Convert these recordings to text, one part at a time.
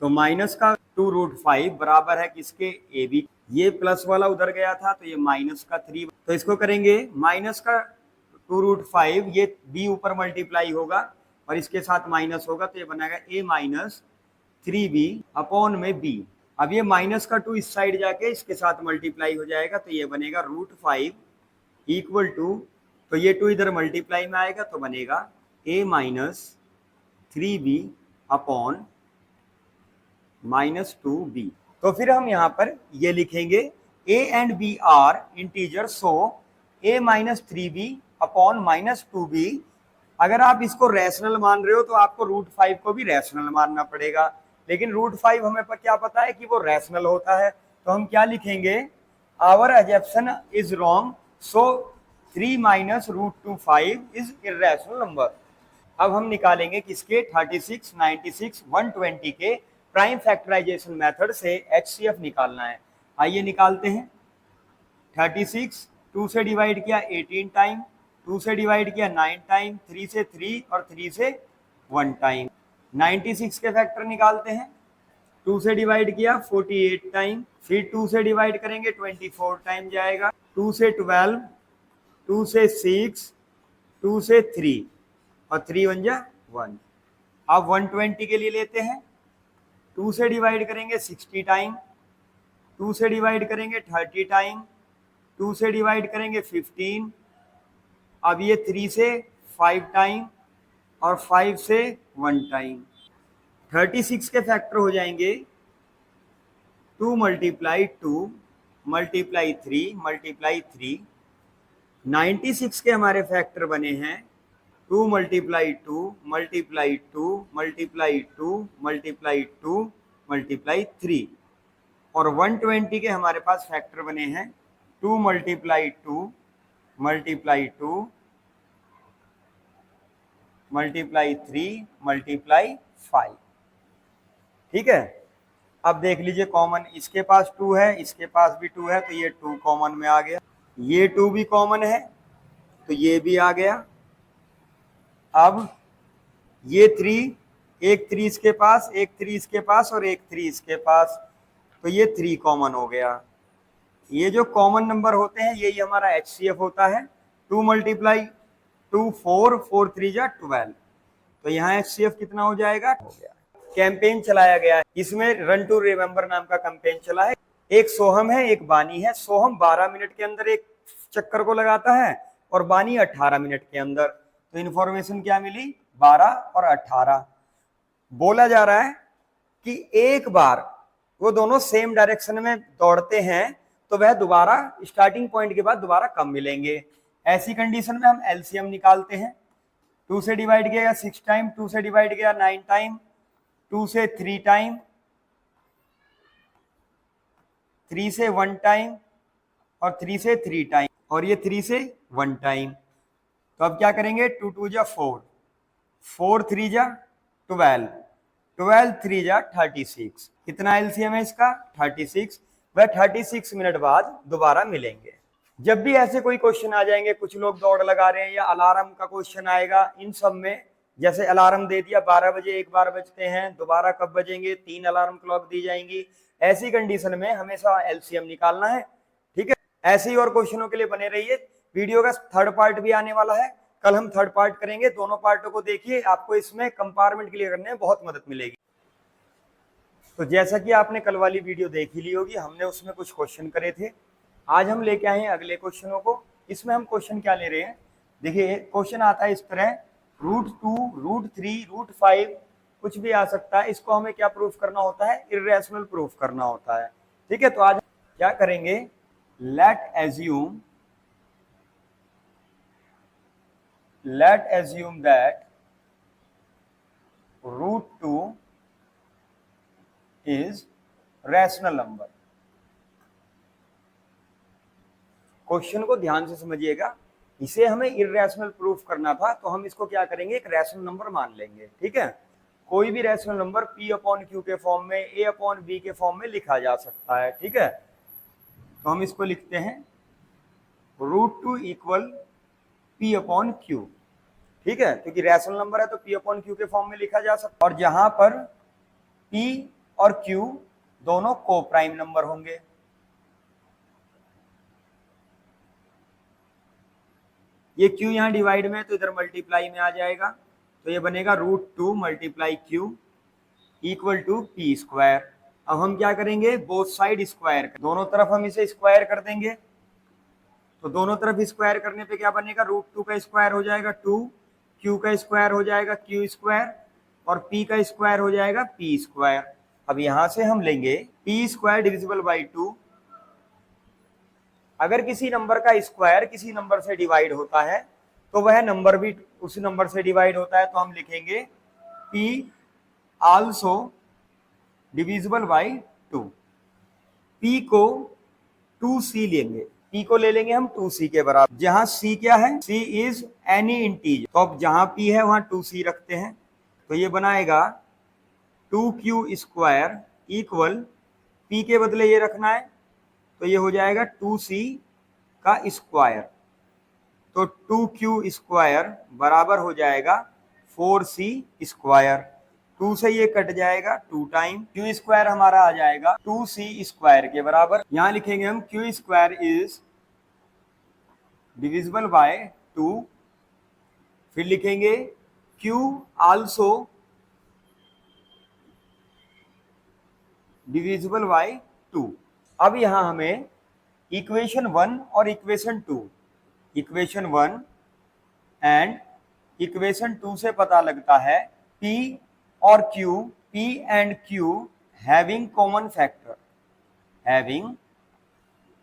तो माइनस का 2√5 बराबर है किसके, ए बी। ये प्लस वाला उधर गया था तो ये माइनस का 3, तो इसको करेंगे माइनस का 2√5, ये बी ऊपर मल्टीप्लाई होगा और इसके साथ माइनस होगा तो ये बनेगा ए माइनस 3b अपॉन में बी। अब ये माइनस का 2 इस साइड जाके इसके साथ मल्टीप्लाई हो जाएगा तो ये बनेगा √5 इक्वल टू, तो ये 2 इधर मल्टीप्लाई में आएगा तो बनेगा ए माइनस 3b अपॉन -2b। तो फिर हम यहाँ पर ये लिखेंगे a and b are integer, so a minus 3b upon -2b। अगर आप इसको रैशनल मान रहे हो तो आपको √5 को भी रैशनल मानना पड़ेगा, लेकिन √5 हमें क्या पता है कि वो रैशनल होता है, तो हम क्या लिखेंगे, our assumption is wrong, so 3 minus √5 is irrational number. अब हम निकालेंगे किसके, 36, 96, 120 के प्राइम फैक्टराइजेशन मेथड से HCF निकालना है। आइए निकालते हैं। 36 2 से डिवाइड किया 18 टाइम, 2 से डिवाइड किया 9 टाइम, 3 से 3 और 3 से 1 टाइम। 96 के फैक्टर निकालते हैं। 2 से डिवाइड किया 48 टाइम, फिर 2 से डिवाइड करेंगे 24 टाइम जाएगा, 2 से 12, 2 से 6, 2 से 3 और 3 1 जा 1। अब 120 के लिए लेते हैं। 2 से डिवाइड करेंगे 60 टाइम, 2 से डिवाइड करेंगे 30 टाइम, 2 से डिवाइड करेंगे 15, अब ये 3 से 5 टाइम और 5 से 1 टाइम। 36 के फैक्टर हो जाएंगे 2 मल्टीप्लाई 2 मल्टीप्लाई 3 मल्टीप्लाई 3। 96 के हमारे फैक्टर बने हैं 2 multiply 2 multiply 2 multiply 2 multiply 2 multiply 3। और 120 के हमारे पास फैक्टर बने हैं 2 मल्टीप्लाई 2 मल्टीप्लाई 2 मल्टीप्लाई 3 मल्टीप्लाई 5। ठीक है, अब देख लीजिए कॉमन, इसके पास 2 है, इसके पास भी 2 है, तो ये 2 कॉमन में आ गया, ये 2 भी कॉमन है तो ये भी आ गया। अब ये 3, एक 3 इसके पास, एक 3 इसके पास और एक 3 इसके पास, तो ये 3 कॉमन हो गया। ये जो कॉमन नंबर होते हैं यही हमारा HCF होता है। 2 मल्टीप्लाई 2 4, 4 3 जा 12, तो यहाँ HCF कितना हो जाएगा, हो गया। कैंपेन चलाया गया है, इसमें रन टू रिमेम्बर नाम का कैंपेन चला है। एक सोहम है, एक बानी है। सोहम 12 मिनट के अंदर एक चक्कर को लगाता है और बानी 18 मिनट के अंदर। तो इन्फॉर्मेशन क्या मिली, 12 और 18। बोला जा रहा है कि एक बार वो दोनों सेम डायरेक्शन में दौड़ते हैं तो वह दोबारा स्टार्टिंग पॉइंट के बाद दोबारा कम मिलेंगे। ऐसी कंडीशन में हम एलसीएम निकालते हैं। 2 से डिवाइड किया 6 टाइम, 2 से डिवाइड किया 9 टाइम, 2 से 3 टाइम, 3 से 1 टाइम और 3 से 3 टाइम और ये 3 से 1 टाइम। तो अब क्या करेंगे, 2 2 जा 4, 4 3 जा 12, 12 3 जा 36। कितना एलसीएम है इसका, 36। वह 36 मिनट बाद दोबारा मिलेंगे। जब भी ऐसे कोई क्वेश्चन आ जाएंगे, कुछ लोग दौड़ लगा रहे हैं या अलार्म का क्वेश्चन आएगा, इन सब में जैसे अलार्म दे दिया 12 बजे, 1 बार बजते हैं, दोबारा कब बजेंगे, 3 अलार्म क्लॉक दी जाएंगी, ऐसी कंडीशन में हमेशा एलसीएम निकालना है। ठीक है, ऐसे ही और क्वेश्चनों के लिए बने रहिए। वीडियो का थर्ड पार्ट भी आने वाला है, कल हम थर्ड पार्ट करेंगे। दोनों पार्टों को देखिए, आपको इसमें कंपार्टमेंट क्लियर करने में बहुत मदद मिलेगी। तो जैसा कि आपने कल वाली वीडियो देख ही ली होगी, हमने उसमें कुछ क्वेश्चन करे थे। आज हम लेके आए हैं अगले क्वेश्चनों को। इसमें हम क्वेश्चन क्या ले रहे हैं, देखिए क्वेश्चन आता है इस तरह, √2, √3, √5 कुछ भी आ सकता है। इसको हमें क्या प्रूफ करना होता है, इर्रेशनल प्रूफ करना होता है। ठीक है, तो आज क्या करेंगे, late assume that √2 is rational number. Question को ध्यान से समझिएगा, इसे हमें इर्रेशनल प्रूफ करना था, तो हम इसको क्या करेंगे, एक रैशनल नंबर मान लेंगे। ठीक है, कोई भी रैशनल नंबर P/Q के फॉर्म में, A/B के फॉर्म में लिखा जा सकता है। ठीक है, तो हम इसको लिखते हैं √2 इक्वल P/Q। ठीक है, क्योंकि रैशनल नंबर है तो P/Q के फॉर्म में लिखा जा सकता है। और जहां पर P और Q दोनों को प्राइम नंबर होंगे। ये Q यहाँ डिवाइड में है तो इधर मल्टीप्लाई में आ जाएगा, तो ये बनेगा √2 multiply Q equal to P square. अब हम क्या करेंगे, बोथ साइड स्क्वायर, दोनों तरफ हम इसे स्क्वायर कर देंगे। तो दोनों तरफ स्क्वायर करने पे क्या बनेगा, √2 का स्क्वायर हो जाएगा 2, Q का स्क्वायर हो जाएगा Q स्क्वायर, और P का स्क्वायर हो जाएगा P स्क्वायर। अब यहां से हम लेंगे P स्क्वायर डिविजिबल बाई 2। अगर किसी नंबर का स्क्वायर किसी नंबर से डिवाइड होता है तो वह नंबर भी उस नंबर से डिवाइड होता है, तो हम लिखेंगे P also divisible by 2। P को 2C लेंगे, P को ले लेंगे हम 2C के बराबर, जहां C क्या है, C इज एनी इंटीजर, तो अब जहां P है वहां 2C रखते हैं, तो ये बनाएगा 2Q स्क्वायर इक्वल, P के बदले ये रखना है तो ये हो जाएगा 2C का स्क्वायर, तो 2Q स्क्वायर बराबर हो जाएगा 4C स्क्वायर। 2 से ये कट जाएगा 2 टाइम, Q स्क्वायर हमारा आ जाएगा 2C स्क्वायर के बराबर। यहां लिखेंगे हम Q square is divisible by 2, फिर लिखेंगे Q आल्सो डिविजिबल बाय 2। अब यहां हमें इक्वेशन 1 और इक्वेशन 2, इक्वेशन 1 एंड इक्वेशन 2 से पता लगता है P और Q, P and Q having common factor, having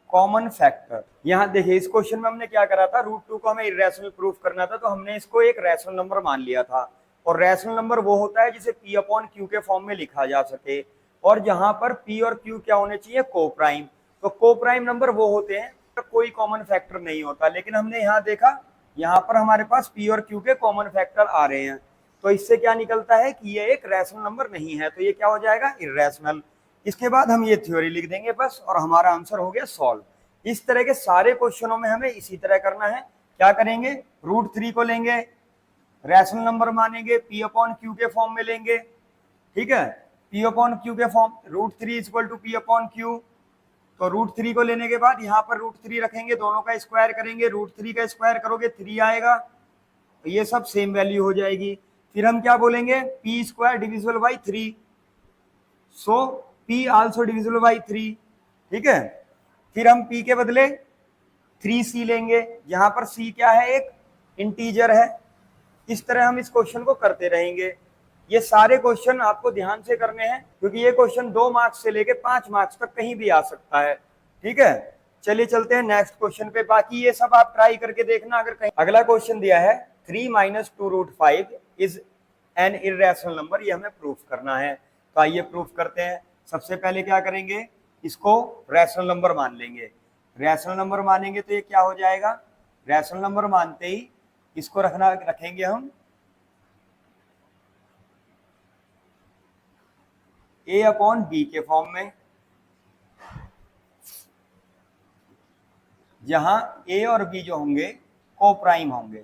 common factor. यहां देखिए इस क्वेश्चन में हमने क्या करा था, √2 को हमें इरेशनल प्रूफ करना था, तो हमने इसको एक रैशनल नंबर मान लिया था, और रैशनल नंबर वो होता है जिसे P अपॉन Q के फॉर्म में लिखा जा सके, और जहां पर P और Q क्या होने चाहिए, को प्राइम। तो को प्राइम नंबर वो होते हैं तो कोई कॉमन फैक्टर नहीं होता, लेकिन हमने यहाँ देखा यहाँ पर हमारे पास P और Q के कॉमन फैक्टर आ रहे हैं, तो इससे क्या निकलता है कि ये एक रैशनल नंबर नहीं है, तो ये क्या हो जाएगा, इर्रेशनल। इसके बाद हम ये थ्योरी लिख देंगे बस, और हमारा आंसर हो गया सॉल्व। इस तरह के सारे क्वेश्चनों में हमें इसी तरह करना है। क्या करेंगे, √3 को लेंगे, रैशनल नंबर मानेंगे, P अपॉन Q के फॉर्म में लेंगे, ठीक है, P अपॉन Q के form, √3 equal to P upon Q। तो √3 को लेने के बाद यहाँ पर √3 रखेंगे, दोनों का स्क्वायर करेंगे, √3 का स्क्वायर करोगे 3 आएगा, तो ये सब सेम वैल्यू हो जाएगी। फिर हम क्या बोलेंगे, P square divisible by 3, so P also divisible by 3, ठीक है। फिर हम P के बदले 3C लेंगे, यहाँ पर C क्या है, एक इंटीजर है। इस तरह हम इस क्वेश्चन को करते रहेंगे। ये सारे क्वेश्चन आपको ध्यान से करने हैं, क्योंकि ये क्वेश्चन 2 मार्क्स से लेके 5 मार्क्स तक कहीं भी आ सकता है, ठीक है। चलिए चलते हैं नेक्स्ट क्वेश्चन पे, बाकी ये सब आप ट्राई करके देखना अगर कहीं। अगला क्वेश्चन दिया है 3 - 2√5 इज एन इर्रेशनल नंबर, ये हमें प्रूफ करना है। तो आइए प्रूफ करते हैं। सबसे पहले क्या करेंगे, इसको रैशनल नंबर मान लेंगे। रैशनल नंबर मानेंगे तो ये क्या हो जाएगा, रैशनल नंबर मानते ही इसको रखेंगे हम A अपॉन B के फॉर्म में, जहां A और B जो होंगे को प्राइम होंगे,